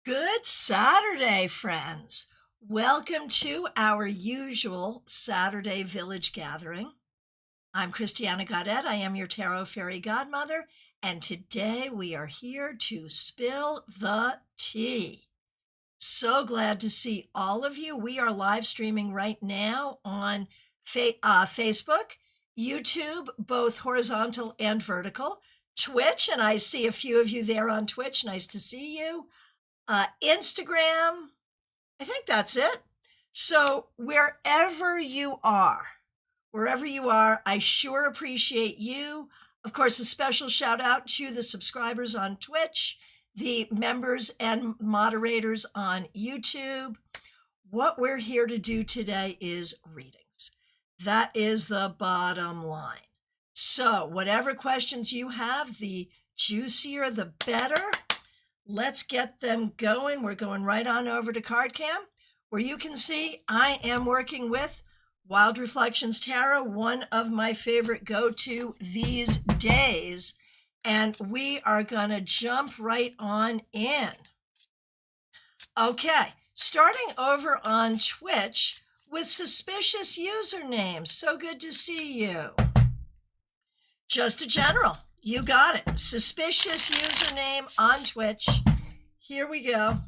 Good Saturday, friends. Welcome to our usual Saturday village gathering. I'm Christiana Gaudet. I am your Tarot Fairy Godmother, and today we are here to spill the tea. So glad to see all of you. We are live streaming right now on Facebook, YouTube, both horizontal and vertical, Twitch, and I see a few of you there on Twitch. Nice to see you. Instagram, I think that's it. So wherever you are, I sure appreciate you. Of course, a special shout out to the subscribers on Twitch, the members and moderators on YouTube. What we're here to do today is readings. That is the bottom line. So whatever questions you have, the juicier, the better. Let's get them going. We're going right on over to CardCam, where you can see I am working with Wild Reflections Tarot, one of my favorite go-to these days. And we are going to jump right on in. Okay, starting over on Twitch with suspicious usernames. So good to see you. Just a general. You got it. Suspicious username on Twitch. Here we go.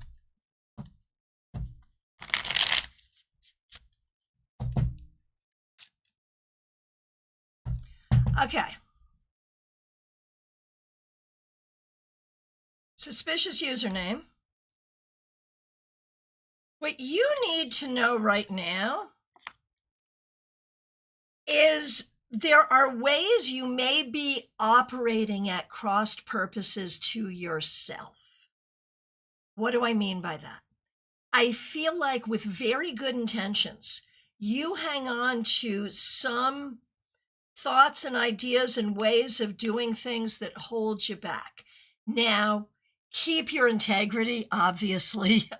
Okay. Suspicious username. What you need to know right now is there are ways you may be operating at crossed purposes to yourself. What do I mean by that? I feel like with very good intentions, you hang on to some thoughts and ideas and ways of doing things that hold you back. Now, keep your integrity, obviously,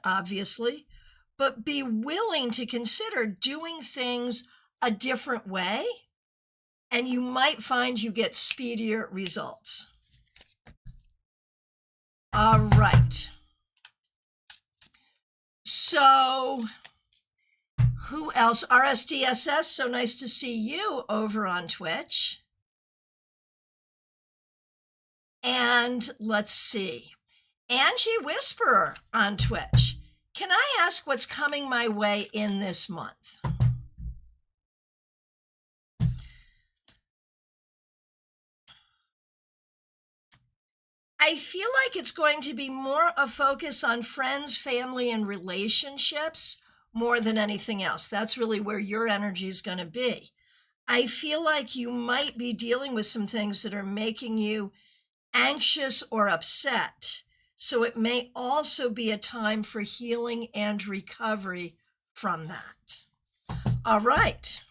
but be willing to consider doing things a different way, and you might find you get speedier results. All right. So who else? RSDSS, so nice to see you over on Twitch. And let's see. Angie Whisperer on Twitch. Can I ask what's coming my way in this month? I feel like it's going to be more a focus on friends, family, and relationships more than anything else. That's really where your energy is going to be. I feel like you might be dealing with some things that are making you anxious or upset. So it may also be a time for healing and recovery from that. All right.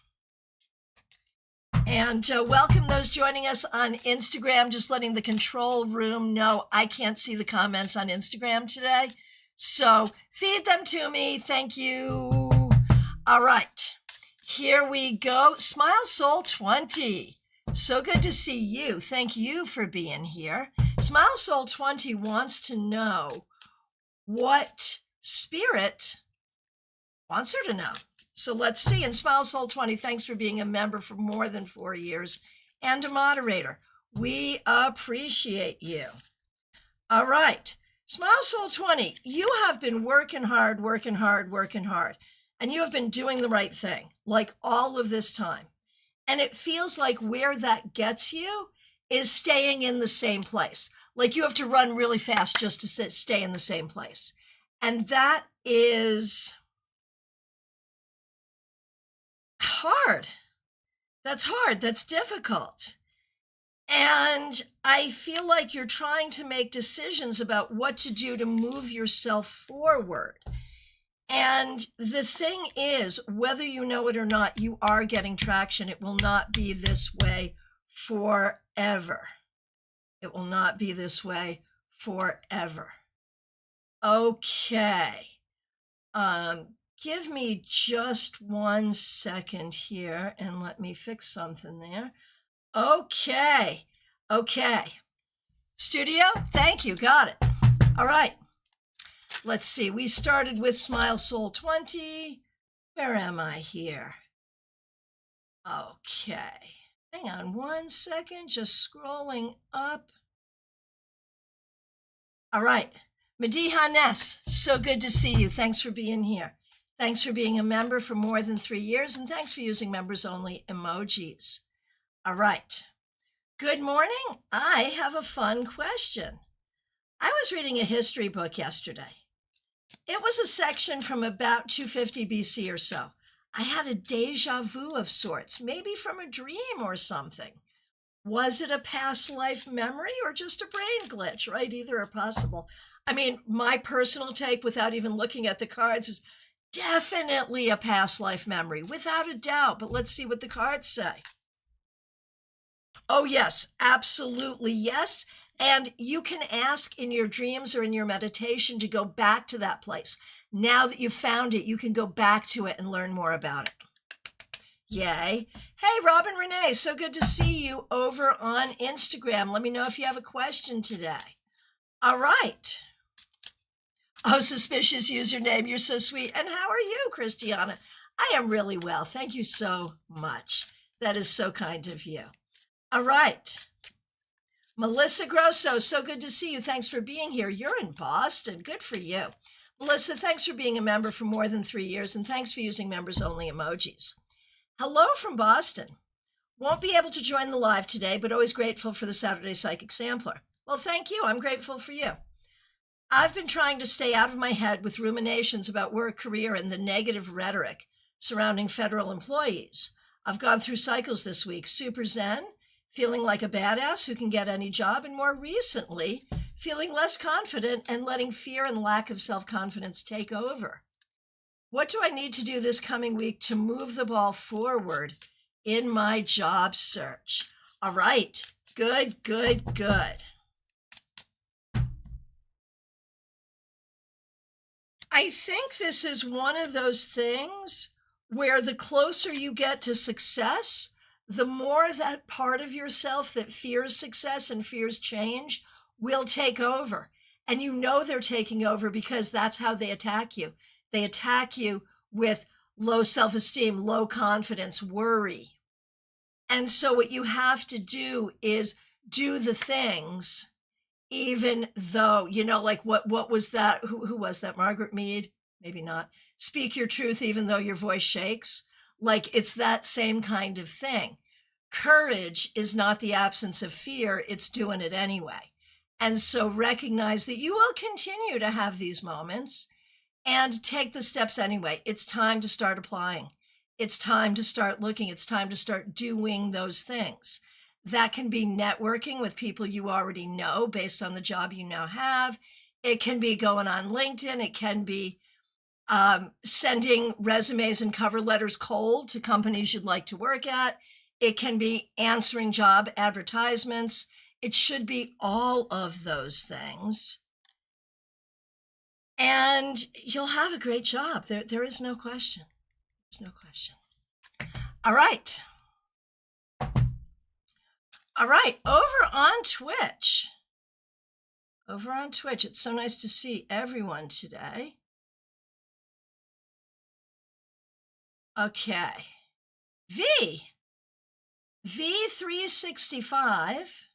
And welcome those joining us on Instagram. Just letting the control room know I can't see the comments on Instagram today. So feed them to me. Thank you. All right. Here we go. Smile Soul 20. So good to see you. Thank you for being here. Smile Soul 20 wants to know what Spirit wants her to know. So let's see. And Smile Soul 20, thanks for being a member for more than 4 years and a moderator. We appreciate you. All right. Smile Soul 20, you have been working hard. And you have been doing the right thing, like all of this time. And it feels like where that gets you is staying in the same place. Like you have to run really fast just to stay in the same place. And that is hard. That's hard. That's difficult. And I feel like you're trying to make decisions about what to do to move yourself forward. And the thing is, whether you know it or not, you are getting traction. It will not be this way forever. It will not be this way forever. Okay. Give me just 1 second here and let me fix something there. Okay. Studio, thank you. Got it. All right. Let's see. We started with Smile Soul 20. Where am I here? Okay. Hang on 1 second. Just scrolling up. All right. Mediha Ness, so good to see you. Thanks for being here. Thanks for being a member for more than 3 years, and thanks for using members only emojis. All right. Good morning. I have a fun question. I was reading a history book yesterday. It was a section from about 250 BC or so. I had a deja vu of sorts, maybe from a dream or something. Was it a past life memory or just a brain glitch, right? Either are possible. I mean, my personal take without even looking at the cards is definitely a past life memory, without a doubt. But let's see what the cards say. Oh, yes, absolutely yes. And you can ask in your dreams or in your meditation to go back to that place. Now that you've found it, you can go back to it and learn more about it. Yay. Hey, Robin Renee, so good to see you over on Instagram. Let me know if you have a question today. All right. Oh, suspicious username. You're so sweet. And how are you, Christiana? I am really well. Thank you so much. That is so kind of you. All right. Melissa Grosso, so good to see you. Thanks for being here. You're in Boston. Good for you. Melissa, thanks for being a member for more than 3 years, and thanks for using members only emojis. Hello from Boston. Won't be able to join the live today, but always grateful for the Saturday Psychic Sampler. Well, thank you. I'm grateful for you. I've been trying to stay out of my head with ruminations about work, career, and the negative rhetoric surrounding federal employees. I've gone through cycles this week, super zen, feeling like a badass who can get any job, and more recently, feeling less confident and letting fear and lack of self-confidence take over. What do I need to do this coming week to move the ball forward in my job search? All right, good. I think this is one of those things where the closer you get to success, the more that part of yourself that fears success and fears change will take over. And you know they're taking over because that's how they attack you. They attack you with low self-esteem, low confidence, worry. And so what you have to do is do the things, even though, like what was that? Who was that? Margaret Mead? Maybe not. Speak your truth, even though your voice shakes. Like it's that same kind of thing. Courage is not the absence of fear. It's doing it anyway. And so recognize that you will continue to have these moments and take the steps anyway. It's time to start applying. It's time to start looking. It's time to start doing those things. That can be networking with people you already know based on the job you now have. It can be going on LinkedIn. It can be sending resumes and cover letters cold to companies you'd like to work at. It can be answering job advertisements. It should be all of those things. And you'll have a great job. There is no question. There's no question. All right. All right, over on Twitch. It's so nice to see everyone today. Okay. V365.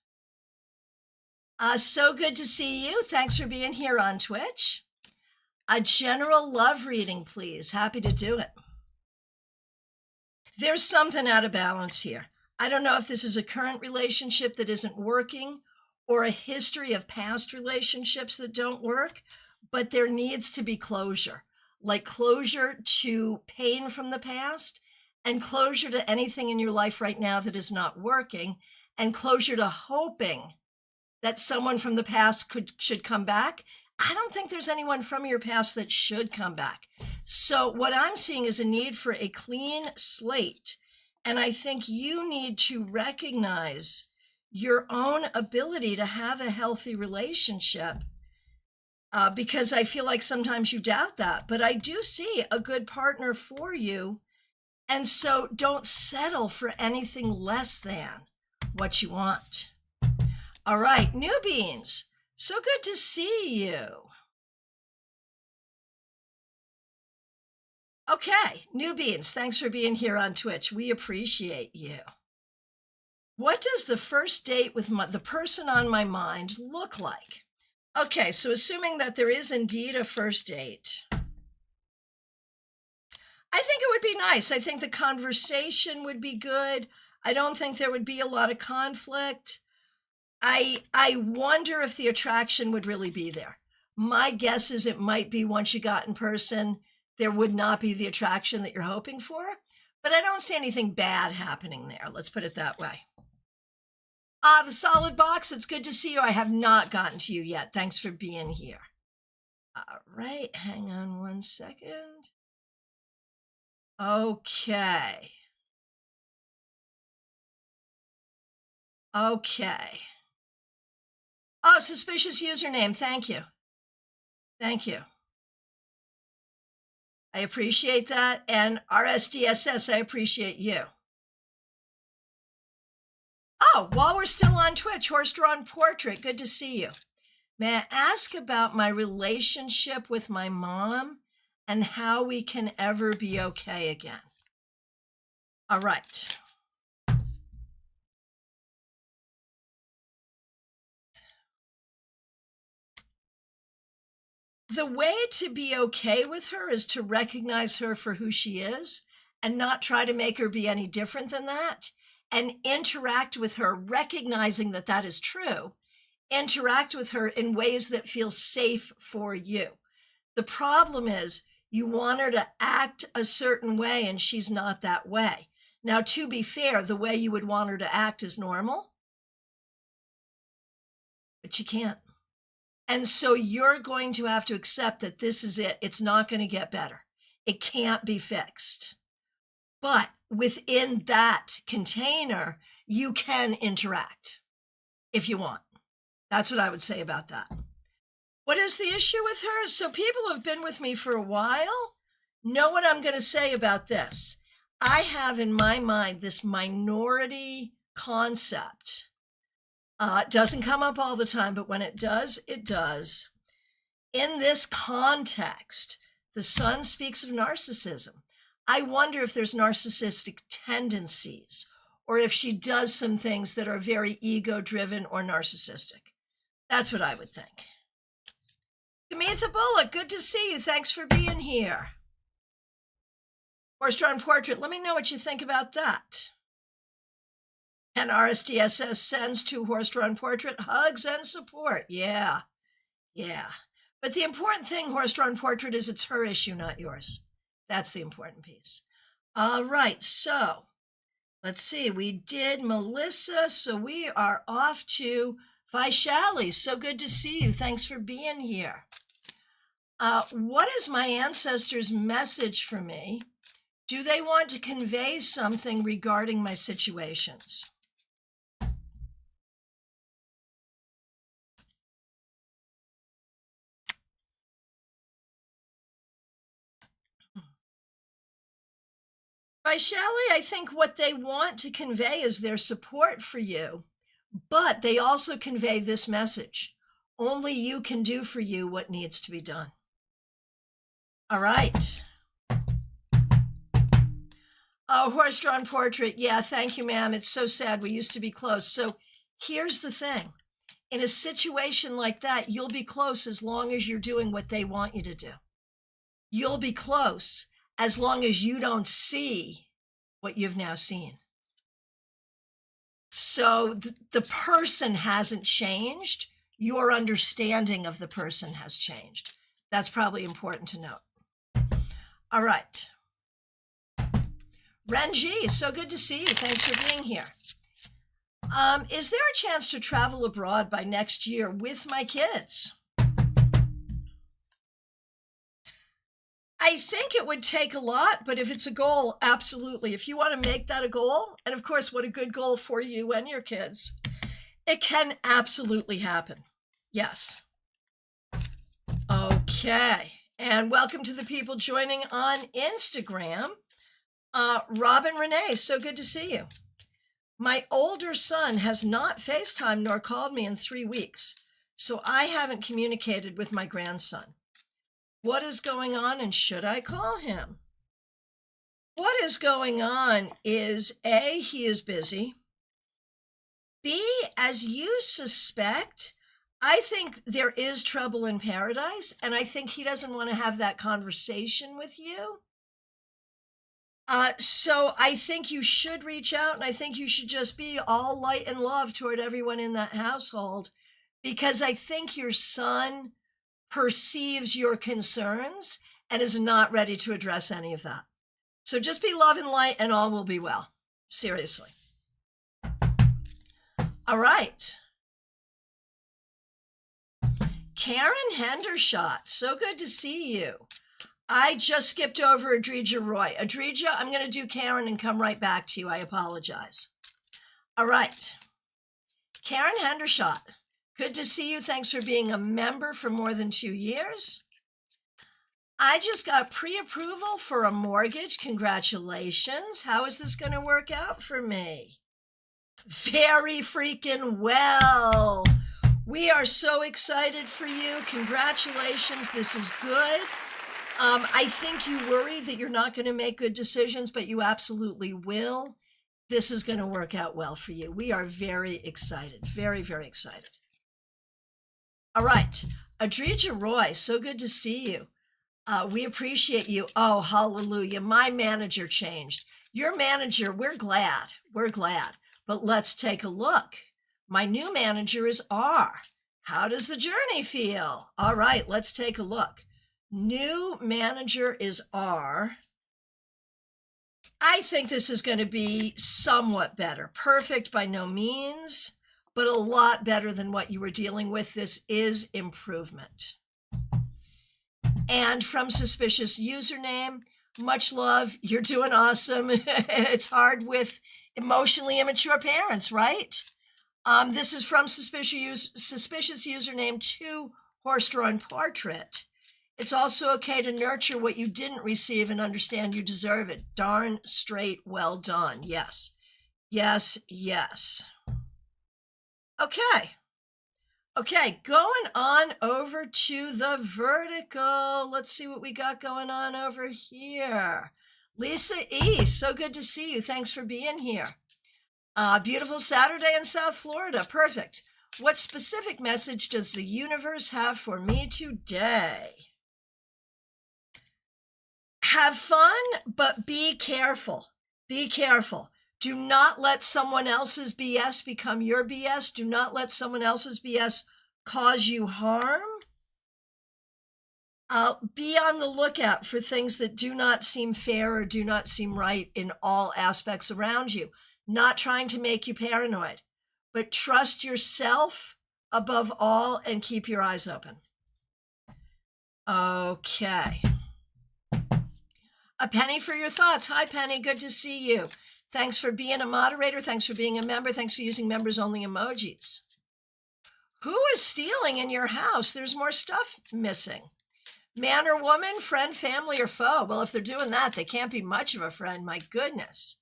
So good to see you. Thanks for being here on Twitch. A general love reading, please. Happy to do it. There's something out of balance here. I don't know if this is a current relationship that isn't working or a history of past relationships that don't work, but there needs to be closure, like closure to pain from the past and closure to anything in your life right now that is not working and closure to hoping that someone from the past should come back. I don't think there's anyone from your past that should come back. So what I'm seeing is a need for a clean slate. And I think you need to recognize your own ability to have a healthy relationship because I feel like sometimes you doubt that. But I do see a good partner for you. And so don't settle for anything less than what you want. All right, new beans. So good to see you. Okay, New Beans, thanks for being here on Twitch. We appreciate you. What does the first date with the person on my mind look like? Okay, so assuming that there is indeed a first date, I think it would be nice. I think the conversation would be good. I don't think there would be a lot of conflict. I wonder if the attraction would really be there. My guess is it might be once you got in person, there would not be the attraction that you're hoping for, but I don't see anything bad happening there. Let's put it that way. The solid box, it's good to see you. I have not gotten to you yet. Thanks for being here. All right, hang on one second. Okay. Okay. Oh, suspicious username. Thank you. Thank you. I appreciate that. And RSDSS, I appreciate you. Oh, while we're still on Twitch, Horse-Drawn Portrait, good to see you. May I ask about my relationship with my mom and how we can ever be okay again? All right. The way to be okay with her is to recognize her for who she is and not try to make her be any different than that, and interact with her, recognizing that that is true. Interact with her in ways that feel safe for you. The problem is you want her to act a certain way and she's not that way. Now, to be fair, the way you would want her to act is normal, but you can't. And so you're going to have to accept that this is it. It's not going to get better. It can't be fixed. But within that container, you can interact if you want. That's what I would say about that. What is the issue with her? So people who have been with me for a while know what I'm going to say about this. I have in my mind this minority concept. It doesn't come up all the time, but when it does, it does. In this context, the Sun speaks of narcissism. I wonder if there's narcissistic tendencies, or if she does some things that are very ego-driven or narcissistic. That's what I would think. Kamitha Bullock, good to see you. Thanks for being here. Horse-Drawn Portrait, let me know what you think about that. And RSDSS sends to Horse-Drawn Portrait hugs and support. Yeah. But the important thing, Horse-Drawn Portrait, is it's her issue, not yours. That's the important piece. All right, so let's see. We did Melissa, so we are off to Vaishali. So good to see you. Thanks for being here. What is my ancestors' message for me? Do they want to convey something regarding my situations? Vaishali, I think what they want to convey is their support for you, but they also convey this message. Only you can do for you what needs to be done. All right. Oh, Horse-Drawn Portrait. Yeah, thank you, ma'am. It's so sad. We used to be close. So here's the thing. In a situation like that, you'll be close as long as you're doing what they want you to do. You'll be close as long as you don't see what you've now seen. So the person hasn't changed. Your understanding of the person has changed. That's probably important to note. All right. Renji, so good to see you. Thanks for being here. Is there a chance to travel abroad by next year with my kids? I think it would take a lot, but if it's a goal, absolutely. If you want to make that a goal, and of course, what a good goal for you and your kids, it can absolutely happen. Yes. Okay. And welcome to the people joining on Instagram. Robin Renee, so good to see you. My older son has not FaceTimed nor called me in 3 weeks, so I haven't communicated with my grandson. What is going on and should I call him? What is going on is A, he is busy. B, as you suspect, I think there is trouble in paradise, and I think he doesn't want to have that conversation with you. So I think you should reach out, and I think you should just be all light and love toward everyone in that household, because I think your son perceives your concerns and is not ready to address any of that. So just be love and light, and all will be well. Seriously. All right. Karen Hendershot, so good to see you. I just skipped over Adrija Roy. Adrija, I'm going to do Karen and come right back to you. I apologize. All right. Karen Hendershot, good to see you. Thanks for being a member for more than 2 years. I just got pre-approval for a mortgage. Congratulations. How is this going to work out for me? Very freaking well. We are so excited for you. Congratulations. This is good. I think you worry that you're not going to make good decisions, but you absolutely will. This is going to work out well for you. We are very excited. Very, very excited. All right. Adrija Roy, so good to see you. We appreciate you. Oh, hallelujah. My manager changed. Your manager, we're glad. We're glad. But let's take a look. My new manager is R. How does the journey feel? All right, let's take a look. New manager is R. I think this is going to be somewhat better. Perfect by no means, but a lot better than what you were dealing with. This is improvement. And from suspicious username, much love. You're doing awesome. It's hard with emotionally immature parents, right? This is from suspicious username 2 horse-drawn portrait. It's also okay to nurture what you didn't receive and understand you deserve it. Darn straight well done. Yes. Yes, yes. Okay. Okay, going on over to the vertical. Let's see what we got going on over here. Lisa E., so good to see you. Thanks for being here. Beautiful Saturday in South Florida. Perfect. What specific message does the universe have for me today? Have fun, but be careful. Be careful. Do not let someone else's BS become your BS. Do not let someone else's BS cause you harm. Be on the lookout for things that do not seem fair or do not seem right in all aspects around you. Not trying to make you paranoid, but trust yourself above all and keep your eyes open. Okay. A penny for your thoughts. Hi, Penny. Good to see you. Thanks for being a moderator. Thanks for being a member. Thanks for using members only emojis. Who is stealing in your house? There's more stuff missing. Man or woman, friend, family, or foe? Well, if they're doing that, they can't be much of a friend. My goodness.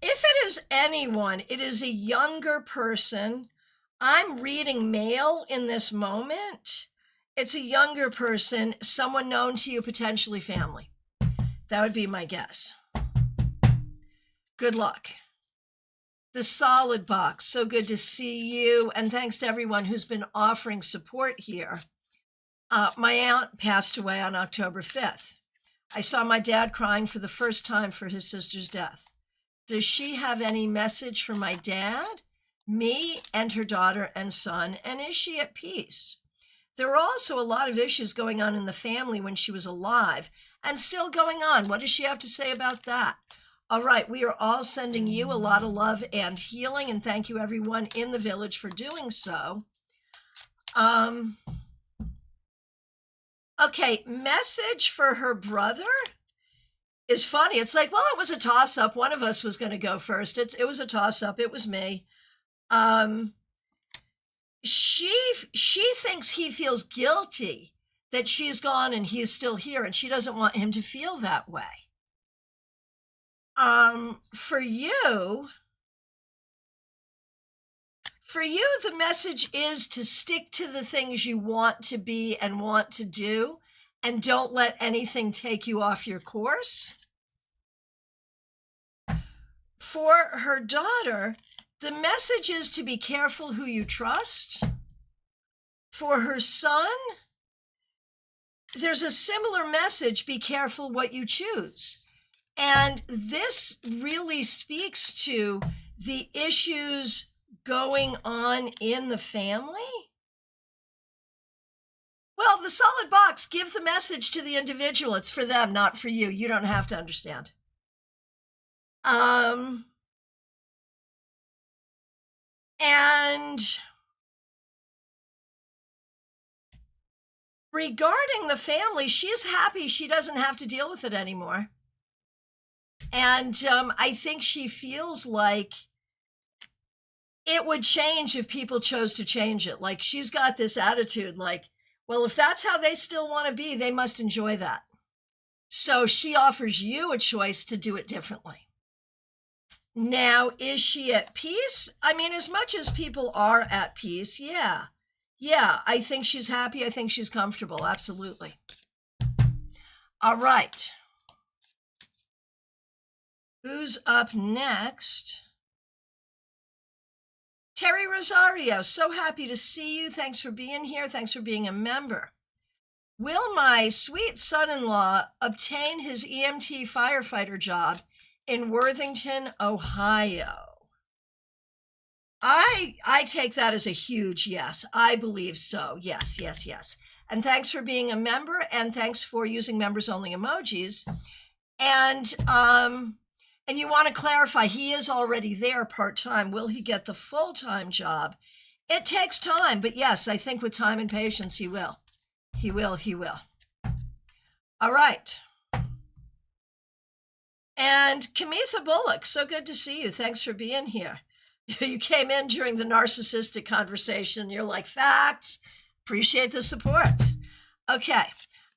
If it is anyone, it is a younger person. I'm reading male in this moment. It's a younger person, someone known to you, potentially family. That would be my guess. Good luck. The Solid Box, so good to see you. And thanks to everyone who's been offering support here. My aunt passed away on October 5th. I saw my dad crying for the first time for his sister's death. Does she have any message for my dad, me, and her daughter and son? And is she at peace? There were also a lot of issues going on in the family when she was alive and still going on. What does she have to say about that? All right, we are all sending you a lot of love and healing, and thank you everyone in the village for doing so. Okay, message for her brother is funny. It's like, well, it was a toss-up. One of us was going to go first. It was a toss-up. It was me. She thinks he feels guilty that she's gone and he's still here, and she doesn't want him to feel that way. For For you, the message is to stick to the things you want to be and want to do, and don't let anything take you off your course. For her daughter, the message is to be careful who you trust. For her son, there's a similar message, be careful what you choose. And this really speaks to the issues going on in the family. Well, the solid box, give the message to the individual. It's for them, not for you. You don't have to understand. And regarding the family, she's happy she doesn't have to deal with it anymore. And I think she feels like it would change if people chose to change it. Like, she's got this attitude like, well, if that's how they still want to be, they must enjoy that. So she offers you a choice to do it differently. Now, is she at peace? I mean, as much as people are at peace, yeah. Yeah, I think she's happy. I think she's comfortable. Absolutely. All right. Who's up next? Terry Rosario, so happy to see you. Thanks for being here. Thanks for being a member. Will my sweet son-in-law obtain his EMT firefighter job in Worthington, Ohio? I take that as a huge yes. I believe so. Yes, yes, yes. And thanks for being a member, and thanks for using members-only emojis. And you want to clarify, he is already there part-time. Will he get the full-time job? It takes time, but yes, I think with time and patience, he will. He will. All right. And Kamitha Bullock, so good to see you. Thanks for being here. You came in during the narcissistic conversation. You're like, facts. Appreciate the support. Okay.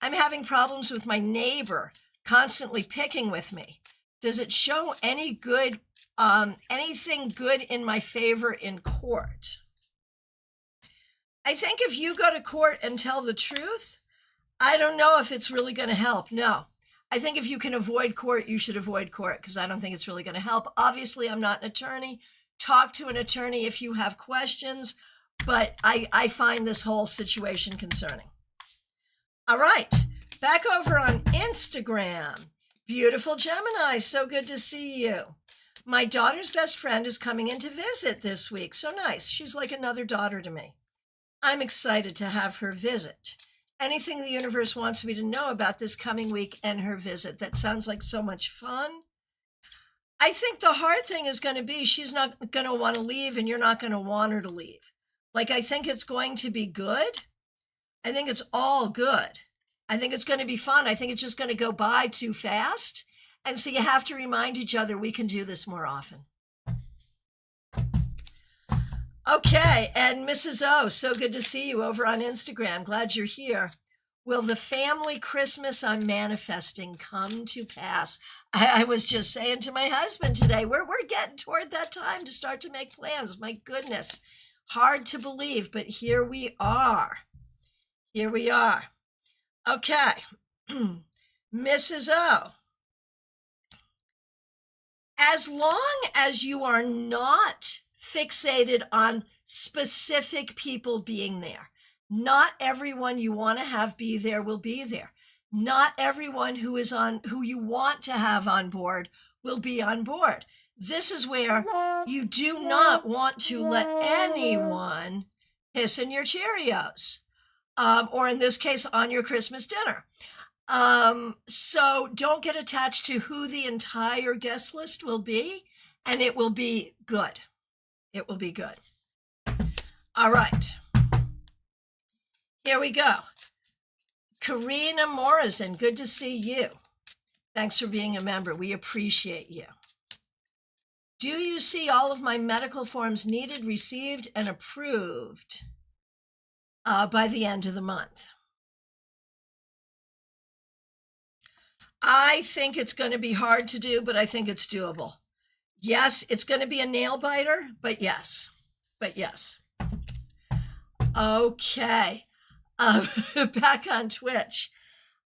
I'm having problems with my neighbor constantly picking with me. Does it show any good, anything good in my favor in court? I think if you go to court and tell the truth, I don't know if it's really going to help. No, I think if you can avoid court, you should avoid court, because I don't think it's really going to help. Obviously, I'm not an attorney. Talk to an attorney if you have questions, but I find this whole situation concerning. All right, back over on Instagram. Beautiful Gemini, so good to see you. My daughter's best friend is coming in to visit this week. So nice. She's like another daughter to me. I'm excited to have her visit. Anything the universe wants me to know about this coming week and her visit? That sounds like so much fun. I think the hard thing is going to be she's not going to want to leave, and you're not going to want her to leave. Like, I think it's going to be good. I think it's all good. I think it's going to be fun. I think it's just going to go by too fast. And so you have to remind each other we can do this more often. Okay, and Mrs. O, so good to see you over on Instagram. Glad you're here. Will the family Christmas I'm manifesting come to pass? I was just saying to my husband today, we're getting toward that time to start to make plans. My goodness, hard to believe, but here we are. Here we are. Okay, Mrs. O, as long as you are not fixated on specific people being there, not everyone you want to have be there will be there. Not everyone who you want to have on board will be on board. This is where you do not want to let anyone piss in your Cheerios. Or in this case, on your Christmas dinner. So don't get attached to who the entire guest list will be, and it will be good. It will be good. All right. Here we go. Karina Morrison, good to see you. Thanks for being a member. We appreciate you. Do you see all of my medical forms needed, received, and approved by the end of the month? I think it's going to be hard to do, but I think it's doable. Yes, it's going to be a nail biter, but yes. but yes. Okay. Back on Twitch.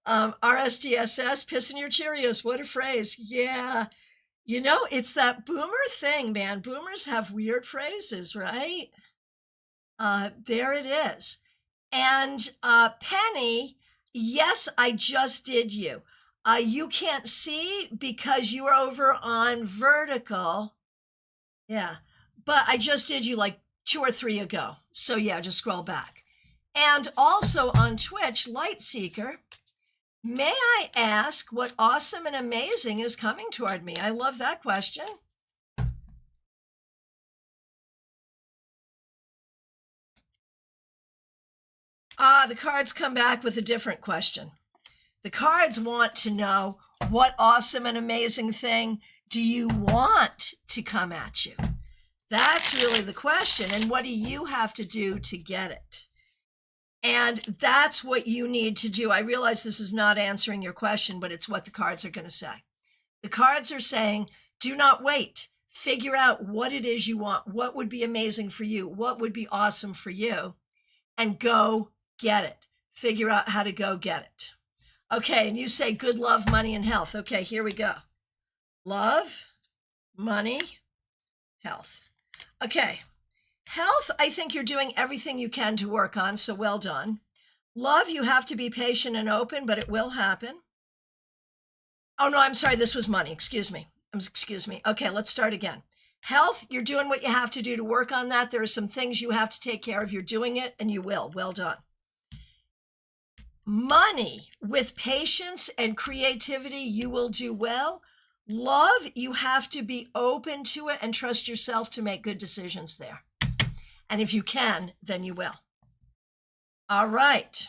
RSDSS, pissing your Cheerios. What a phrase. Yeah. You know, it's that boomer thing, man. Boomers have weird phrases, right? There it is. And Penny, yes, I just did you. You can't see because you are over on vertical. Yeah. But I just did you like 2 or 3 ago. So yeah, just scroll back. And also on Twitch, Lightseeker, may I ask what awesome and amazing is coming toward me? I love that question. The cards come back with a different question. The cards want to know, what awesome and amazing thing do you want to come at you? That's really the question. And what do you have to do to get it? And that's what you need to do. I realize this is not answering your question, but it's what the cards are going to say. The cards are saying, do not wait. Figure out what it is you want. What would be amazing for you? What would be awesome for you? And go get it. Figure out how to go get it. Okay, and you say good love, money, and health. Okay, here we go. Love, money, health. Okay, health, I think you're doing everything you can to work on, so well done. Love, you have to be patient and open, but it will happen. Oh, no, I'm sorry, this was money. Excuse me. Okay, let's start again. Health, you're doing what you have to do to work on that. There are some things you have to take care of. You're doing it, and you will. Well done. Money, with patience and creativity, you will do well. Love, you have to be open to it and trust yourself to make good decisions there. And if you can, then you will. All right.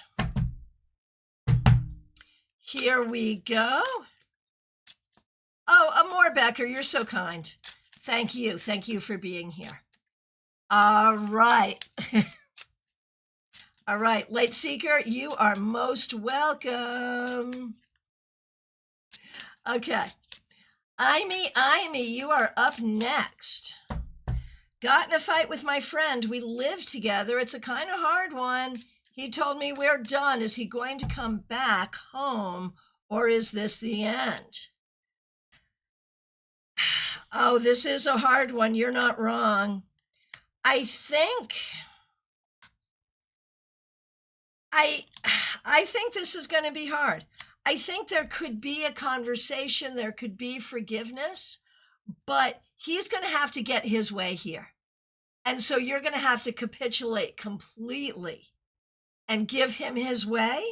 Here we go. Oh, Amor Becker, you're so kind. Thank you. Thank you for being here. All right. All right, Late Seeker, you are most welcome. Okay. Amy, you are up next. Got in a fight with my friend. We live together. It's a kind of hard one. He told me we're done. Is he going to come back home, or is this the end? Oh, this is a hard one. You're not wrong. I think this is going to be hard. I think there could be a conversation, there could be forgiveness, but he's going to have to get his way here. And so you're going to have to capitulate completely and give him his way.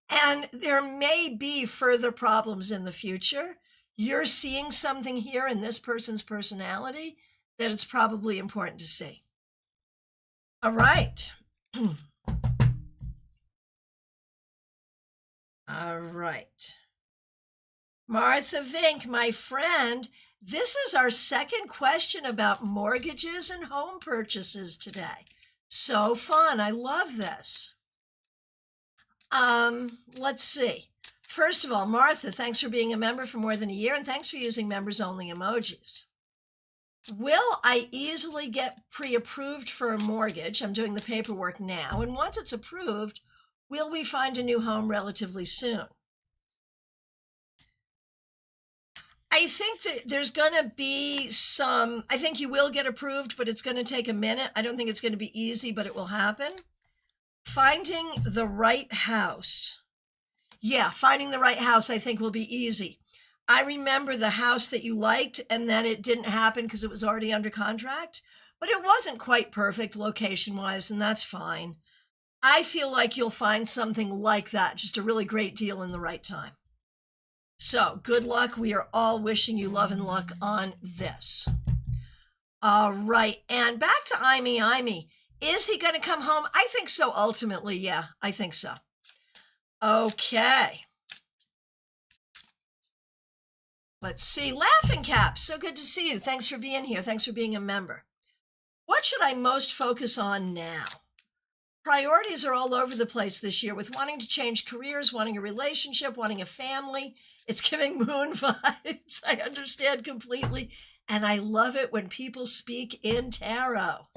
And there may be further problems in the future. You're seeing something here in this person's personality that it's probably important to see. All right. All right. Martha Vink, my friend, this is our second question about mortgages and home purchases today. So fun. I love this. Let's see. First of all, Martha, thanks for being a member for more than a year, and thanks for using members-only emojis. Will I easily get pre-approved for a mortgage? I'm doing the paperwork now, and once it's approved, will we find a new home relatively soon? I think that there's going to be I think you will get approved, but it's going to take a minute. I don't think it's going to be easy, but it will happen. Finding the right house. Yeah, finding the right house, I think, will be easy. I remember the house that you liked, and then it didn't happen because it was already under contract, but it wasn't quite perfect location-wise, and that's fine. I feel like you'll find something like that, just a really great deal in the right time. So good luck. We are all wishing you love and luck on this. All right. And back to Amy. Is he going to come home? I think so. Ultimately, yeah, I think so. Okay. Let's see. Laughing Cap, so good to see you. Thanks for being here. Thanks for being a member. What should I most focus on now? Priorities are all over the place this year with wanting to change careers, wanting a relationship, wanting a family. It's giving moon vibes. I understand completely. And I love it when people speak in tarot.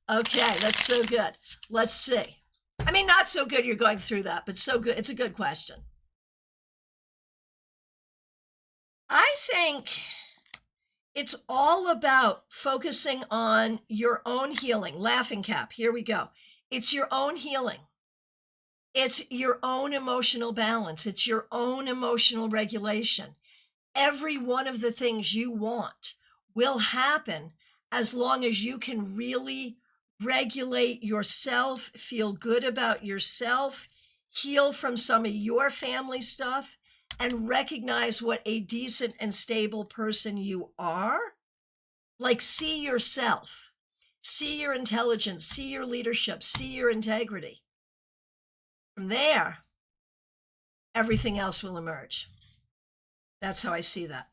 Okay, that's so good. Let's see. I mean, not so good you're going through that, but so good. It's a good question. I think it's all about focusing on your own healing. Laughing cap, here we go. It's your own healing. It's your own emotional balance. It's your own emotional regulation. Every one of the things you want will happen as long as you can really regulate yourself, feel good about yourself, heal from some of your family stuff, and recognize what a decent and stable person you are. Like, see yourself, see your intelligence, see your leadership, see your integrity. From there, everything else will emerge. That's how I see that.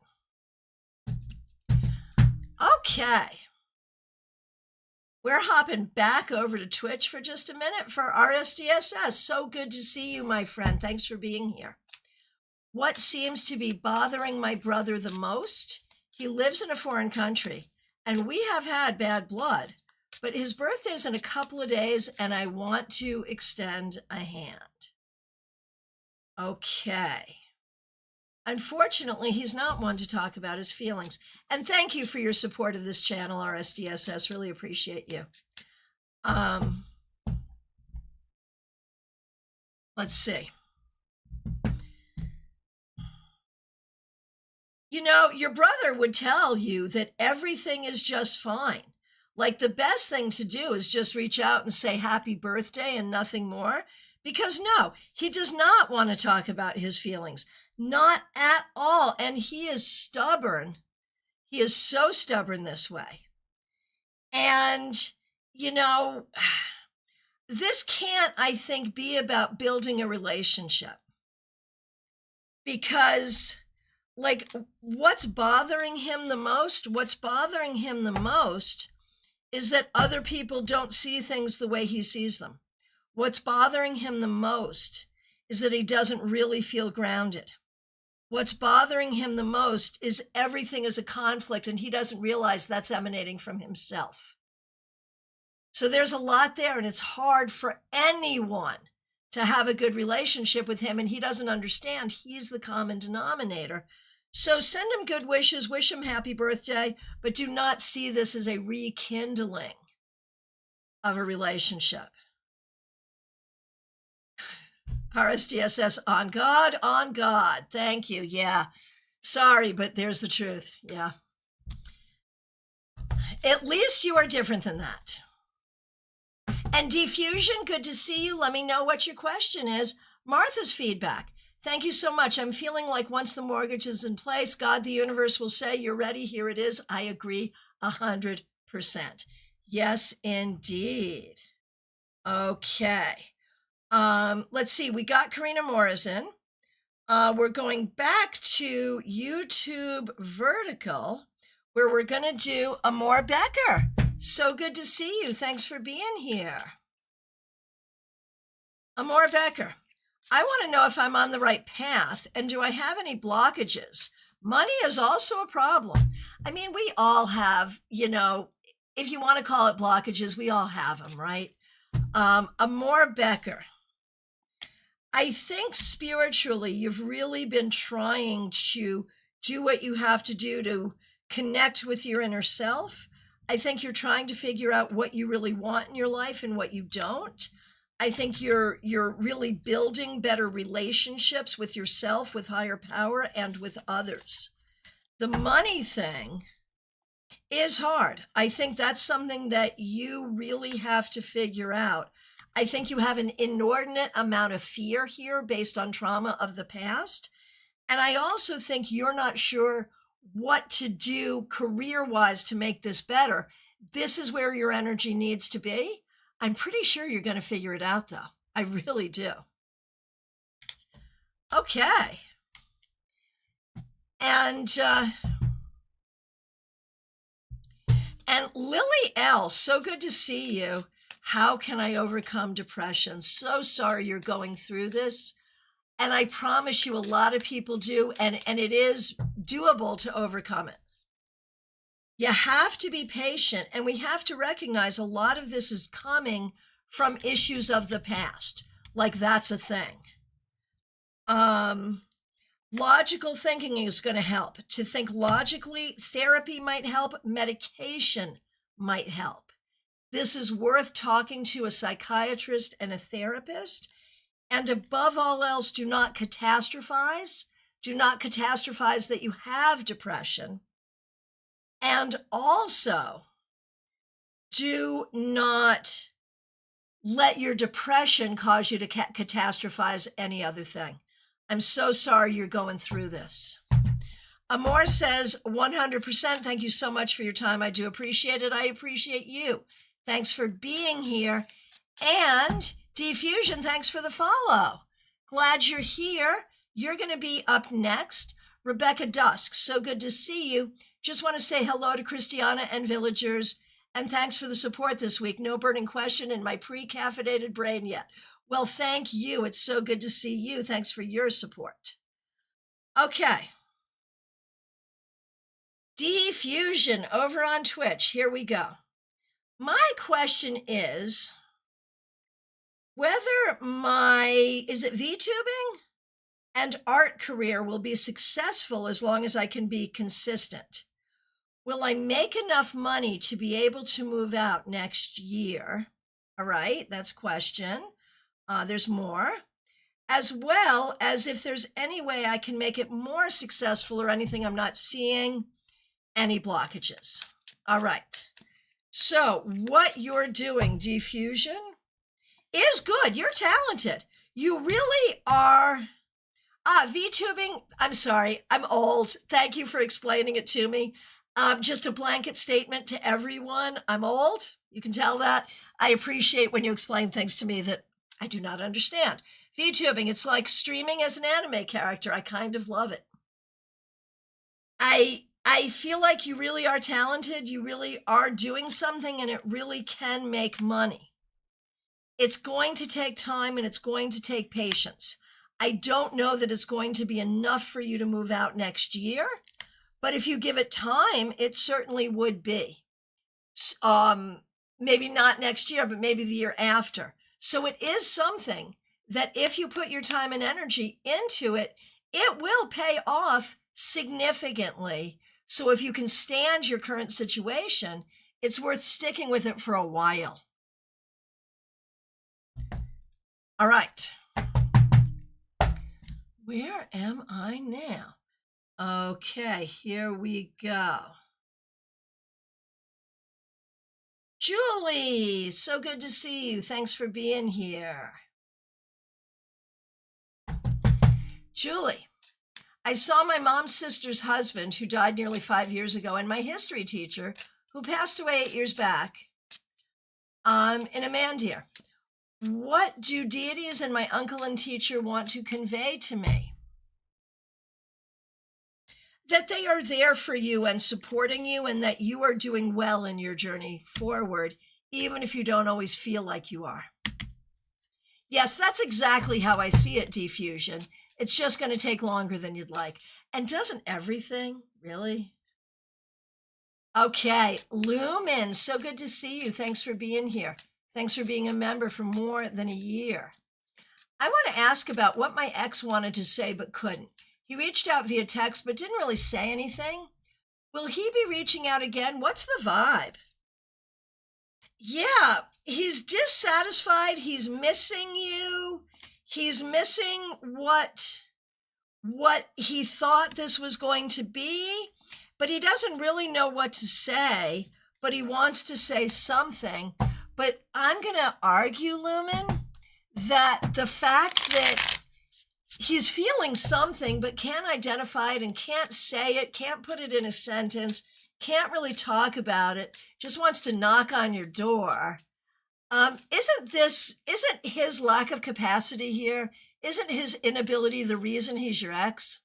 Okay. We're hopping back over to Twitch for just a minute for RSDSS. So good to see you, my friend. Thanks for being here. What seems to be bothering my brother the most? He lives in a foreign country, and we have had bad blood, but his birthday's in a couple of days, and I want to extend a hand. Okay. Unfortunately, he's not one to talk about his feelings. And thank you for your support of this channel, RSDSS. Really appreciate you. Let's see. You know, your brother would tell you that everything is just fine. Like, the best thing to do is just reach out and say happy birthday and nothing more. Because no, he does not want to talk about his feelings. Not at all. And he is stubborn. He is so stubborn this way. And, you know, this can't, I think, be about building a relationship. Because, like, what's bothering him the most? What's bothering him the most is that other people don't see things the way he sees them. What's bothering him the most is that he doesn't really feel grounded. What's bothering him the most is everything is a conflict, and he doesn't realize that's emanating from himself. So there's a lot there, and it's hard for anyone to have a good relationship with him, and he doesn't understand he's the common denominator. So send him good wishes, wish him happy birthday, but do not see this as a rekindling of a relationship. RSDSS, on God, on God. Thank you. Yeah. Sorry, but there's the truth. Yeah. At least you are different than that. And Diffusion, good to see you. Let me know what your question is. Martha's feedback. Thank you so much. I'm feeling like once the mortgage is in place, God, the universe will say, you're ready. Here it is. I agree 100%. Yes, indeed. Okay. Let's see. We got Karina Morrison. We're going back to YouTube Vertical, where we're going to do Amor Becker. So good to see you. Thanks for being here. Amor Becker, I want to know if I'm on the right path, and do I have any blockages? Money is also a problem. I mean, we all have, you know, if you want to call it blockages, we all have them, right? Amor Becker, I think spiritually, you've really been trying to do what you have to do to connect with your inner self. I think you're trying to figure out what you really want in your life and what you don't. I think you're really building better relationships with yourself, with higher power, and with others. The money thing is hard. I think that's something that you really have to figure out. I think you have an inordinate amount of fear here based on trauma of the past. And I also think you're not sure what to do career-wise to make this better. This is where your energy needs to be. I'm pretty sure you're going to figure it out, though. I really do. Okay. And Lily L., so good to see you. How can I overcome depression? So sorry you're going through this. And I promise you a lot of people do, and it is doable to overcome it. You have to be patient, and we have to recognize a lot of this is coming from issues of the past. Like, that's a thing. Logical thinking is going to help. To think logically, therapy might help, medication might help. This is worth talking to a psychiatrist and a therapist. And above all else, do not catastrophize. Do not catastrophize that you have depression. And also, do not let your depression cause you to catastrophize any other thing. I'm so sorry you're going through this. Amor says, 100%. Thank you so much for your time. I do appreciate it. I appreciate you. Thanks for being here. And Diffusion, thanks for the follow. Glad you're here. You're going to be up next. Rebecca Dusk, so good to see you. Just want to say hello to Christiana and villagers. And thanks for the support this week. No burning question in my pre-caffeinated brain yet. Well, thank you. It's so good to see you. Thanks for your support. Okay. Diffusion over on Twitch. Here we go. My question is whether my, is it VTubing and art career will be successful as long as I can be consistent. Will I make enough money to be able to move out next year? All right, that's question. There's more. As well as if there's any way I can make it more successful or anything I'm not seeing, any blockages. All right. So what you're doing, Diffusion, is good. You're talented. You really are. VTubing, I'm sorry, I'm old. Thank you for explaining it to me. Just a blanket statement to everyone. I'm old. You can tell that. I appreciate when you explain things to me that I do not understand. VTubing, it's like streaming as an anime character. I kind of love it. I feel like you really are talented. You really are doing something, and it really can make money. It's going to take time, and it's going to take patience. I don't know that it's going to be enough for you to move out next year, but if you give it time, it certainly would be. Maybe not next year, but maybe the year after. So it is something that if you put your time and energy into it, it will pay off significantly. So if you can stand your current situation, it's worth sticking with it for a while. All right. Where am I now? Okay, here we go. Julie, so good to see you. Thanks for being here. Julie, I saw my mom's sister's husband, who died nearly 5 years ago, and my history teacher, who passed away 8 years back, in a mandir. What do deities and my uncle and teacher want to convey to me? That they are there for you and supporting you, and that you are doing well in your journey forward, even if you don't always feel like you are. Yes, that's exactly how I see it, Diffusion. It's just going to take longer than you'd like. And doesn't everything, really? Okay, Lumen, so good to see you. Thanks for being here. Thanks for being a member for more than a year. I want to ask about what my ex wanted to say but couldn't. He reached out via text but didn't really say anything. Will he be reaching out again? What's the vibe? Yeah, he's dissatisfied. He's missing you. He's missing what he thought this was going to be, but he doesn't really know what to say, but he wants to say something. But I'm going to argue, Lumen, that the fact that he's feeling something but can't identify it and can't say it, can't put it in a sentence, can't really talk about it, just wants to knock on your door. Isn't his lack of capacity here, isn't his inability the reason he's your ex?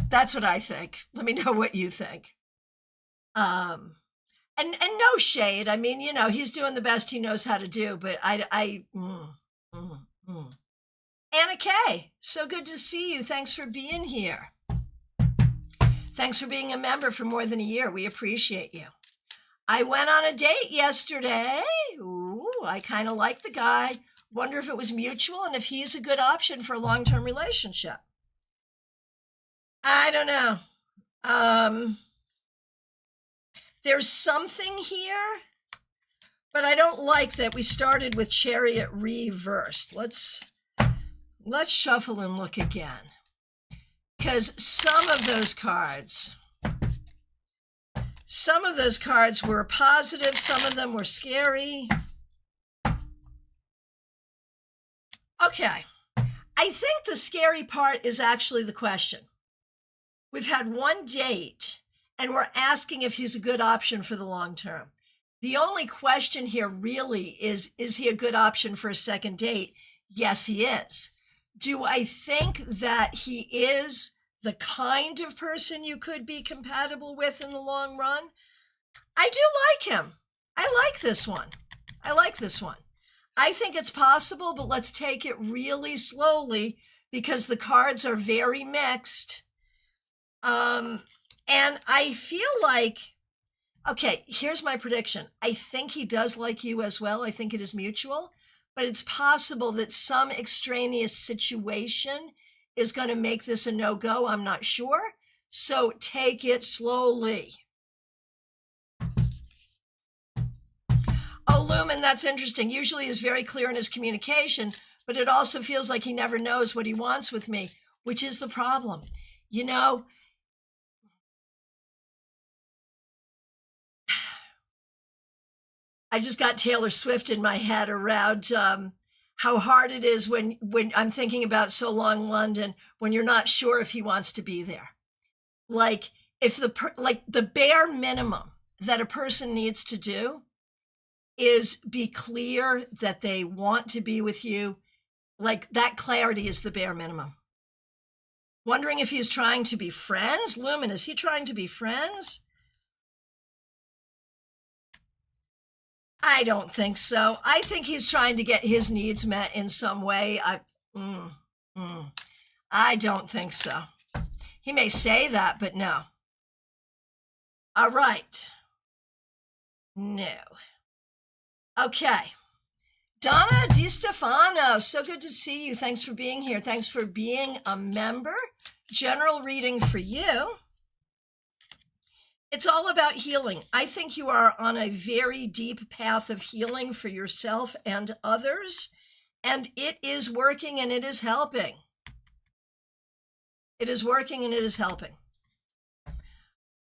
That's what I think. Let me know what you think. And no shade. I mean, you know, he's doing the best he knows how to do, but Anna Kay, so good to see you. Thanks for being here. Thanks for being a member for more than a year. We appreciate you. I went on a date yesterday. Ooh, I kind of like the guy. Wonder if it was mutual and if he's a good option for a long-term relationship. I don't know. There's something here, but I don't like that we started with Chariot reversed. Let's shuffle and look again. Because some of those cards were positive, some of them were scary. Okay, I think the scary part is actually the question. We've had one date, and we're asking if he's a good option for the long term. The only question here really is he a good option for a second date? Yes, he is. Do I think that he is the kind of person you could be compatible with in the long run? I do like him. I like this one. I think it's possible, but let's take it really slowly because the cards are very mixed. And I feel like, okay, here's my prediction. I think he does like you as well. I think it is mutual, but it's possible that some extraneous situation is going to make this a no-go. I'm not sure. So take it slowly. Oh, Lumen, that's interesting. Usually he's very clear in his communication, but it also feels like he never knows what he wants with me, which is the problem. You know, I just got Taylor Swift in my head around how hard it is when I'm thinking about So Long London, when you're not sure if he wants to be there. Like if the bare minimum that a person needs to do is be clear that they want to be with you. Like that clarity is the bare minimum. Wondering if he's trying to be friends. Lumen, is he trying to be friends? I don't think so. I think he's trying to get his needs met in some way. I don't think so. He may say that, but no. All right. No. Okay. Donna DiStefano, so good to see you. Thanks for being here. Thanks for being a member. General reading for you. It's all about healing. I think you are on a very deep path of healing for yourself and others, and it is working and it is helping. It is working and it is helping.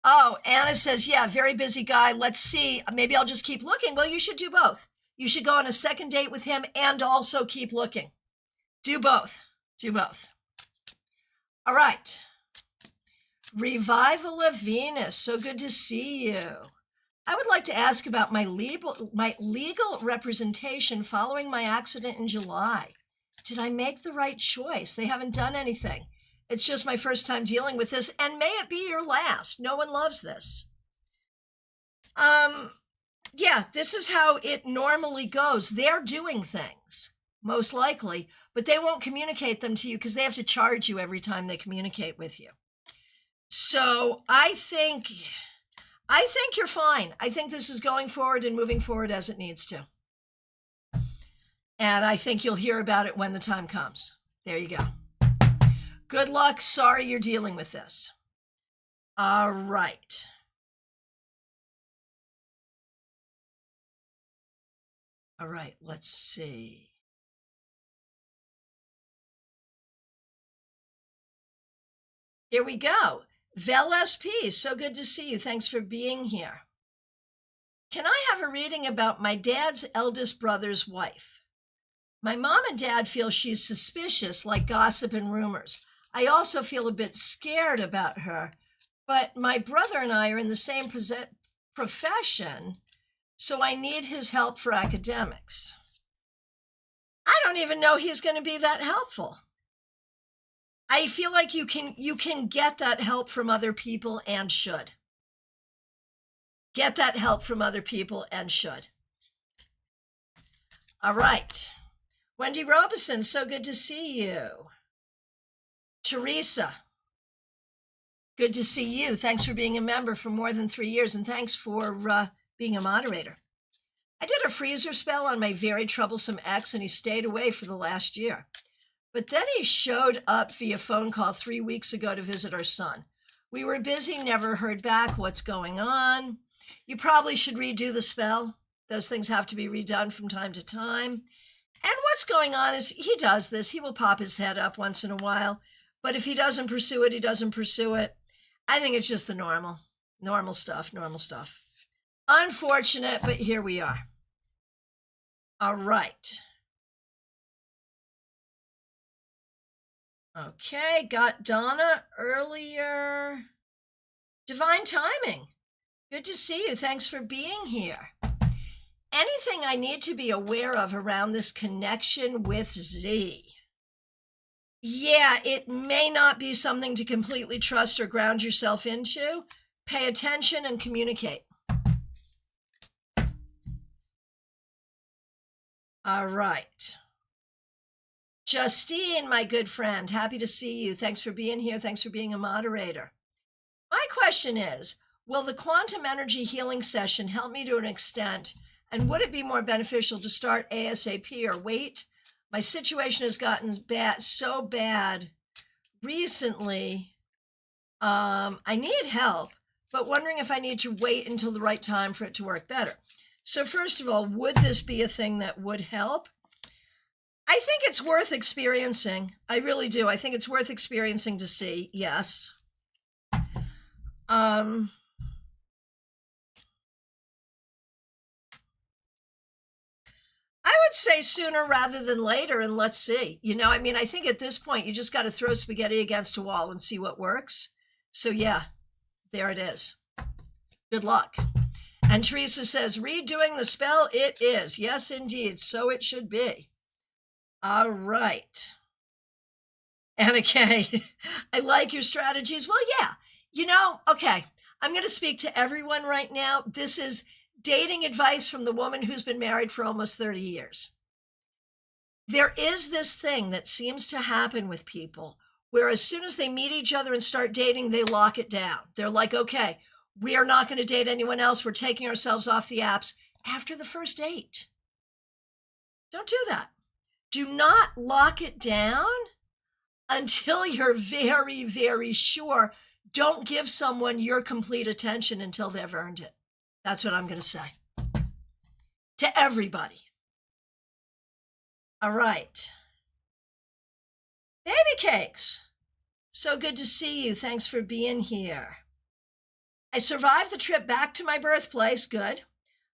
Oh, Anna says, yeah, very busy guy. Let's see. Maybe I'll just keep looking. Well, you should do both. You should go on a second date with him and also keep looking. Do both. Do both. All right. Revival of Venus. So good to see you. I would like to ask about my legal representation following my accident in July. Did I make the right choice? They haven't done anything. It's just my first time dealing with this, and may it be your last. No one loves this. Yeah, this is how it normally goes. They're doing things, most likely, but they won't communicate them to you because they have to charge you every time they communicate with you. So I think you're fine. I think this is going forward and moving forward as it needs to. And I think you'll hear about it when the time comes. There you go. Good luck. Sorry you're dealing with this. All right. All right, let's see. Here we go. Vel SP, so good to see you. Thanks for being here. Can I have a reading about my dad's eldest brother's wife? My mom and dad feel she's suspicious, like gossip and rumors. I also feel a bit scared about her, but my brother and I are in the same profession, so I need his help for academics. I don't even know he's going to be that helpful. I feel like you can get that help from other people and should. Get that help from other people and should. All right. Wendy Robeson, so good to see you. Teresa, Good to see you. Thanks for being a member for more than 3 years, and thanks for being a moderator. I did a freezer spell on my very troublesome ex, and he stayed away for the last year. But then he showed up via phone call 3 weeks ago to visit our son. We were busy, never heard back. What's going on? You probably should redo the spell. Those things have to be redone from time to time. And what's going on is he does this. He will pop his head up once in a while. But if he doesn't pursue it, he doesn't pursue it. I think it's just the normal stuff. Unfortunate, but here we are. All right. Okay, got Donna earlier. Divine timing. Good to see you. Thanks for being here. Anything I need to be aware of around this connection with Z? Yeah, it may not be something to completely trust or ground yourself into. Pay attention and communicate. All right. Justine, my good friend, happy to see you. Thanks for being here. Thanks for being a moderator. My question is, will the quantum energy healing session help me to an extent? And would it be more beneficial to start ASAP or wait? My situation has gotten so bad recently. I need help, but wondering if I need to wait until the right time for it to work better. So first of all, would this be a thing that would help? I think it's worth experiencing. I really do. I think it's worth experiencing to see. Yes. I would say sooner rather than later, and let's see. I think at this point, you just got to throw spaghetti against a wall and see what works. So yeah, there it is. Good luck. And Teresa says, redoing the spell, it is. Yes, indeed. So it should be. All right. Anna Kay, I like your strategies. Well, yeah, okay. I'm going to speak to everyone right now. This is dating advice from the woman who's been married for almost 30 years. There is this thing that seems to happen with people where as soon as they meet each other and start dating, they lock it down. They're like, okay, we are not going to date anyone else. We're taking ourselves off the apps after the first date. Don't do that. Do not lock it down until you're very, very sure. Don't give someone your complete attention until they've earned it. That's what I'm going to say to everybody. All right. Baby Cakes, so good to see you. Thanks for being here. I survived the trip back to my birthplace. Good.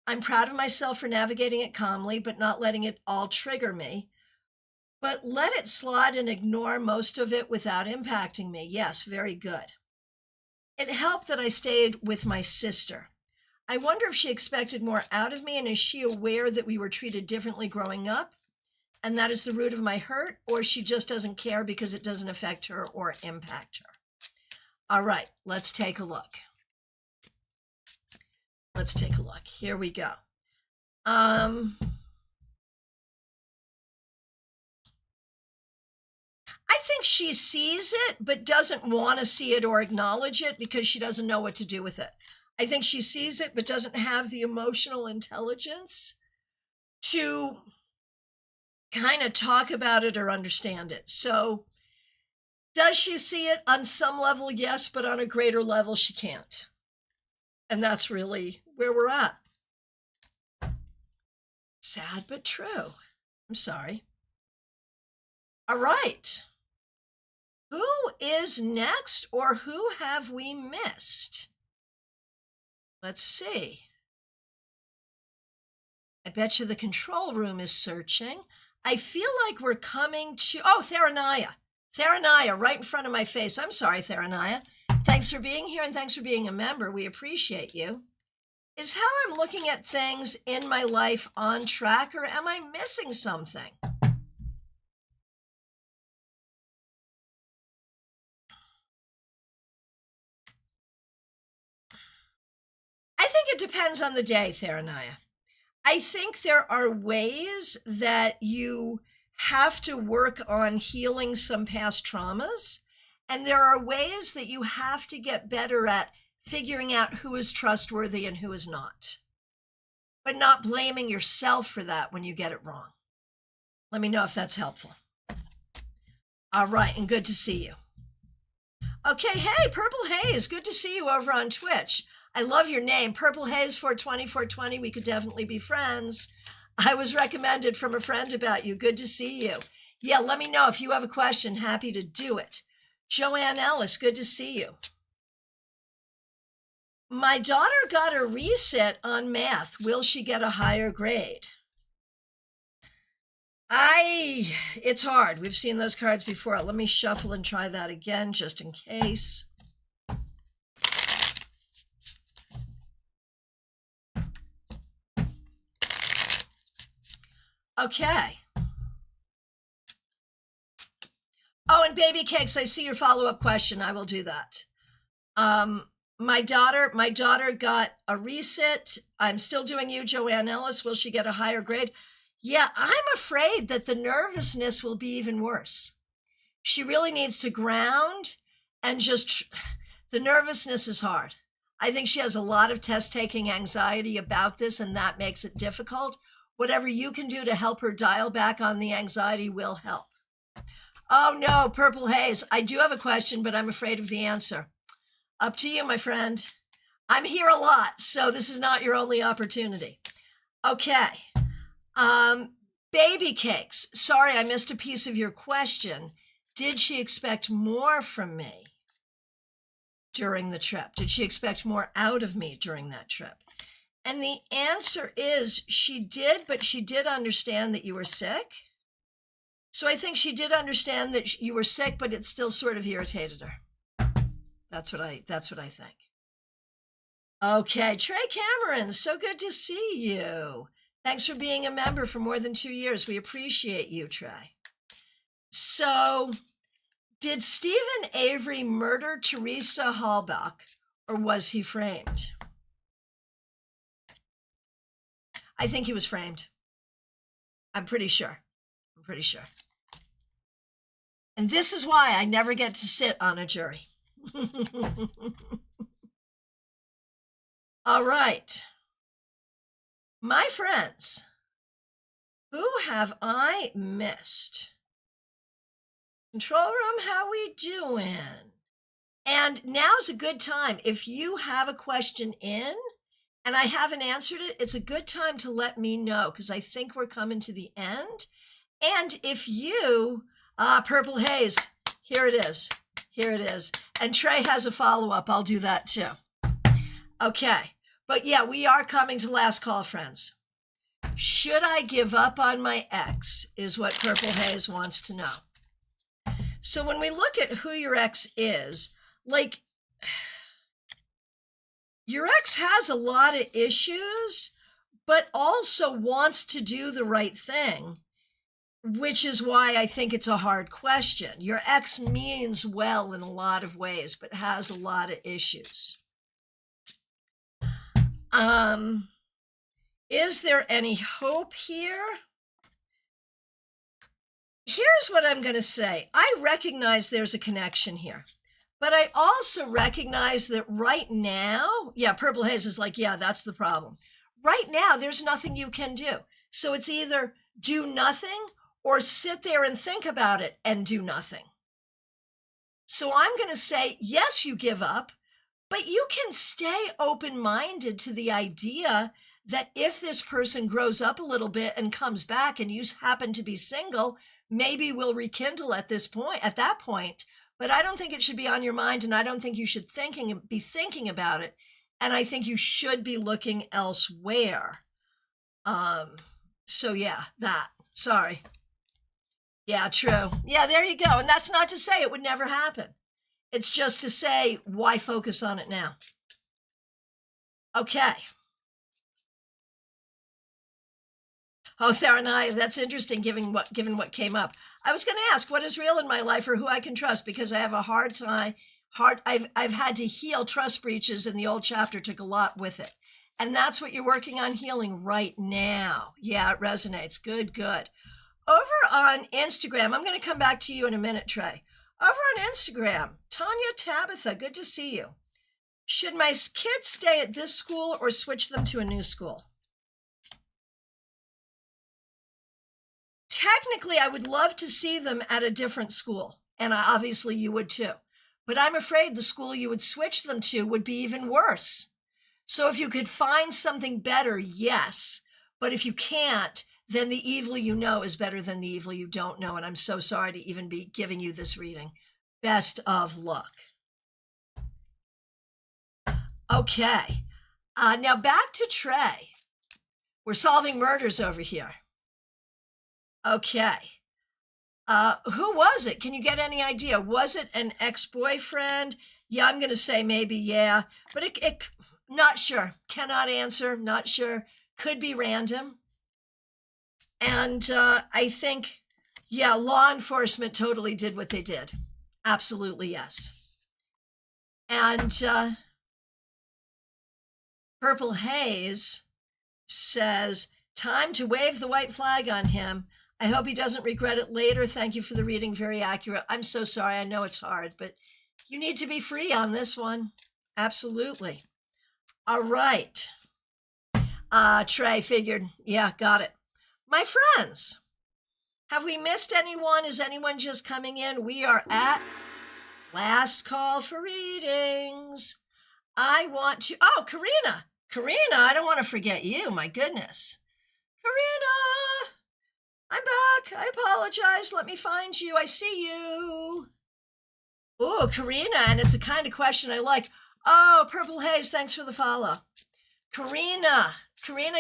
I'm proud of myself for navigating it calmly, but not letting it all trigger me. But let it slide and ignore most of it without impacting me. Yes, very good. It helped that I stayed with my sister. I wonder if she expected more out of me, and is she aware that we were treated differently growing up, and that is the root of my hurt, or she just doesn't care because it doesn't affect her or impact her? All right, let's take a look. Here we go. I think she sees it, but doesn't want to see it or acknowledge it because she doesn't know what to do with it. I think she sees it, but doesn't have the emotional intelligence to kind of talk about it or understand it. So does she see it on some level? Yes, but on a greater level, she can't. And that's really where we're at. Sad, but true. I'm sorry. All right. Who is next, or who have we missed? Let's see. I bet you the control room is searching. I feel like we're coming to, Theranaya. Theranaya, right in front of my face. I'm sorry, Theranaya. Thanks for being here, and thanks for being a member. We appreciate you. Is how I'm looking at things in my life on track, or am I missing something? I think it depends on the day, Theranaya. I think there are ways that you have to work on healing some past traumas, And there are ways that you have to get better at figuring out who is trustworthy and who is not, but not blaming yourself for that when you get it wrong. Let me know if that's helpful. All right, and good to see you. Okay, hey, Purple Haze, good to see you over on Twitch. I love your name, Purple Haze 420. We could definitely be friends. I was recommended from a friend about you. Good to see you. Yeah, let me know if you have a question. Happy to do it. Joanne Ellis, good to see you. My daughter got a reset on math. Will she get a higher grade? It's hard. We've seen those cards before. Let me shuffle and try that again, just in case. Okay. Oh, and baby cakes, I see your follow-up question. I will do that. My daughter got a resit. I'm still doing you, Joanne Ellis. Will she get a higher grade? Yeah, I'm afraid that the nervousness will be even worse. She really needs to ground and the nervousness is hard. I think she has a lot of test-taking anxiety about this, and that makes it difficult. Whatever you can do to help her dial back on the anxiety will help. Oh no, Purple Haze, I do have a question, but I'm afraid of the answer. Up to you, my friend. I'm here a lot, so this is not your only opportunity. Okay. Baby cakes. Sorry, I missed a piece of your question. Did she expect more from me during the trip? Did she expect more out of me during that trip? And the answer is she did, but she did understand that you were sick. So I think she did understand that you were sick, but it still sort of irritated her. That's what I think. Okay, Trey Cameron, so good to see you. Thanks for being a member for more than 2 years. We appreciate you, Trey. So, did Stephen Avery murder Teresa Halbach, or was he framed? I think he was framed. I'm pretty sure. And this is why I never get to sit on a jury. All right. My friends, who have I missed? Control room, how we doing? And now's a good time. If you have a question in and I haven't answered it, it's a good time to let me know, because I think we're coming to the end. And if you, Purple Haze, here it is. And Trey has a follow-up. I'll do that too. Okay. But yeah, we are coming to last call, friends. Should I give up on my ex, is what Purple Haze wants to know. So when we look at who your ex is, like, your ex has a lot of issues, but also wants to do the right thing, which is why I think it's a hard question. Your ex means well in a lot of ways, but has a lot of issues. Is there any hope here? Here's what I'm going to say. I recognize there's a connection here, but I also recognize that right now, yeah, Purple Haze is like, yeah, that's the problem. Right now, there's nothing you can do. So it's either do nothing or sit there and think about it and do nothing. So I'm going to say, yes, you give up, but you can stay open-minded to the idea that if this person grows up a little bit and comes back and you happen to be single, maybe we'll rekindle at that point. But I don't think it should be on your mind, and I don't think you should be thinking about it. And I think you should be looking elsewhere. So yeah, that. Sorry. Yeah, true. Yeah, there you go. And that's not to say it would never happen. It's just to say, why focus on it now? Okay. Oh, Theranaya, that's interesting, given what came up. I was going to ask, what is real in my life or who I can trust? Because I have a hard time. I've had to heal trust breaches, and the old chapter took a lot with it. And that's what you're working on healing right now. Yeah, it resonates. Good. Over on Instagram, I'm going to come back to you in a minute, Trey. Over on Instagram, Tanya Tabitha, good to see you. Should my kids stay at this school or switch them to a new school? Technically, I would love to see them at a different school, and obviously you would too. But I'm afraid the school you would switch them to would be even worse. So if you could find something better, yes. But if you can't, then the evil you know is better than the evil you don't know. And I'm so sorry to even be giving you this reading. Best of luck. Okay. Now back to Trey. We're solving murders over here. Okay. Who was it? Can you get any idea? Was it an ex-boyfriend? Yeah, I'm going to say maybe, yeah. But it not sure. Cannot answer. Not sure. Could be random. And I think, yeah, law enforcement totally did what they did. Absolutely, yes. And Purple Haze says, time to wave the white flag on him. I hope he doesn't regret it later. Thank you for the reading. Very accurate. I'm so sorry. I know it's hard, but you need to be free on this one. Absolutely. All right. Trey figured. Yeah, got it. My friends, have we missed anyone? Is anyone just coming in? We are at last call for readings. I want to, Karina, I don't want to forget you. My goodness. Karina, I'm back. I apologize. Let me find you. I see you. Oh, Karina, and it's a kind of question I like. Oh, Purple Haze, thanks for the follow. Karina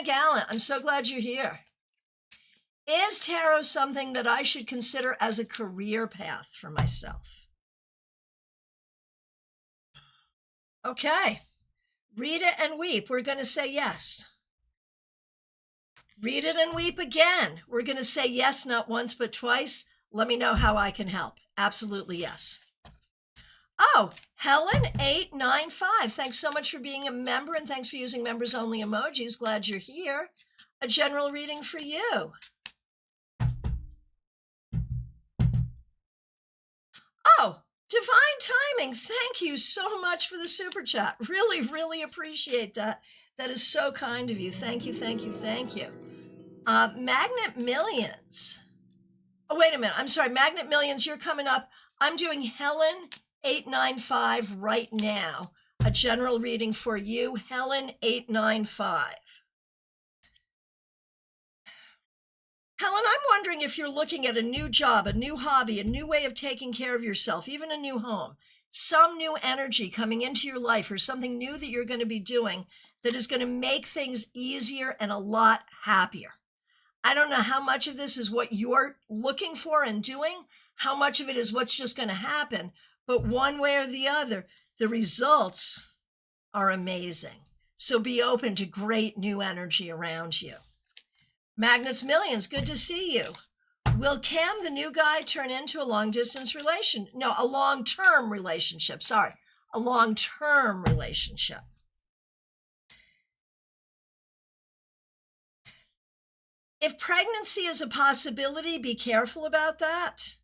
Gallant, I'm so glad you're here. Is tarot something that I should consider as a career path for myself? Okay. Read it and weep. We're going to say yes. Read it and weep again. We're going to say yes, not once, but twice. Let me know how I can help. Absolutely yes. Oh, Helen895. Thanks so much for being a member, and thanks for using members only emojis. Glad you're here. A general reading for you. Oh, divine timing. Thank you so much for the super chat. Really, really appreciate that. That is so kind of you. Thank you, thank you, thank you. Magnet Millions. Oh, wait a minute. I'm sorry. Magnet Millions, you're coming up. I'm doing Helen895 right now. A general reading for you, Helen895. Helen, I'm wondering if you're looking at a new job, a new hobby, a new way of taking care of yourself, even a new home, some new energy coming into your life, or something new that you're going to be doing that is going to make things easier and a lot happier. I don't know how much of this is what you're looking for and doing, how much of it is what's just going to happen, but one way or the other, the results are amazing. So be open to great new energy around you. Magnets Millions, good to see you. Will Cam, the new guy, turn into a long-distance relation? No, a long-term relationship. Sorry, a long-term relationship. If pregnancy is a possibility, be careful about that.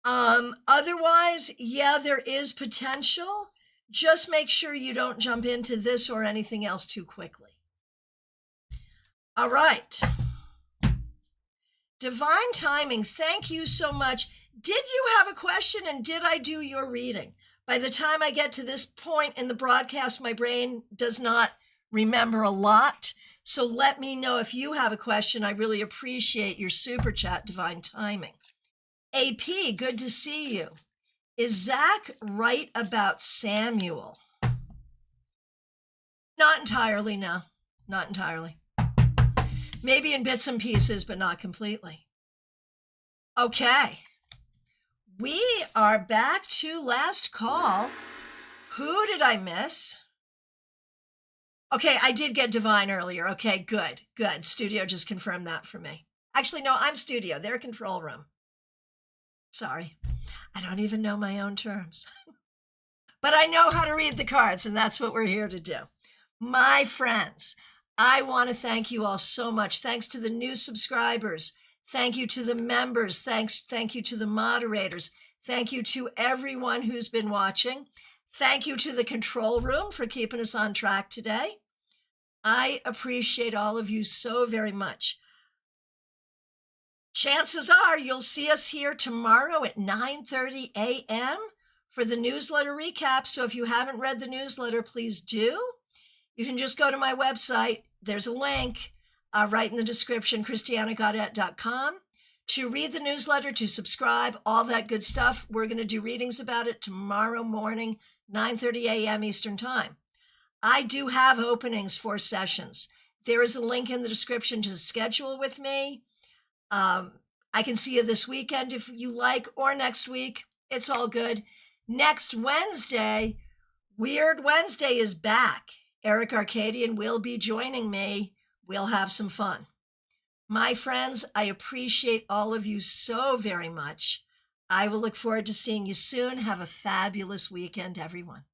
Otherwise, yeah, there is potential. Just make sure you don't jump into this or anything else too quickly. All right. Divine timing, thank you so much. Did you have a question and did I do your reading? By the time I get to this point in the broadcast, my brain does not remember a lot. So let me know if you have a question. I really appreciate your super chat, Divine Timing. AP, good to see you. Is Zach right about Samuel? Not entirely, no. Not entirely. Maybe in bits and pieces, but not completely. Okay. We are back to last call. Who did I miss? Okay, I did get Divine earlier. Okay, good, good. Studio just confirmed that for me. Actually, no, I'm Studio. They're control room. Sorry. I don't even know my own terms. But I know how to read the cards, and that's what we're here to do. My friends, I want to thank you all so much. Thanks to the new subscribers. Thank you to the members. Thank you to the moderators. Thank you to everyone who's been watching. Thank you to the control room for keeping us on track today. I appreciate all of you so very much. Chances are you'll see us here tomorrow at 9:30 a.m. for the newsletter recap. So if you haven't read the newsletter, please do. You can just go to my website. There's a link right in the description, christianagaudet.com, to read the newsletter, to subscribe, all that good stuff. We're going to do readings about it tomorrow morning, 9:30 a.m. Eastern Time. I do have openings for sessions. There is a link in the description to schedule with me. I can see you this weekend if you like, or next week. It's all good. Next Wednesday, Weird Wednesday is back. Eric Arcadian will be joining me. We'll have some fun. My friends, I appreciate all of you so very much. I will look forward to seeing you soon. Have a fabulous weekend, everyone.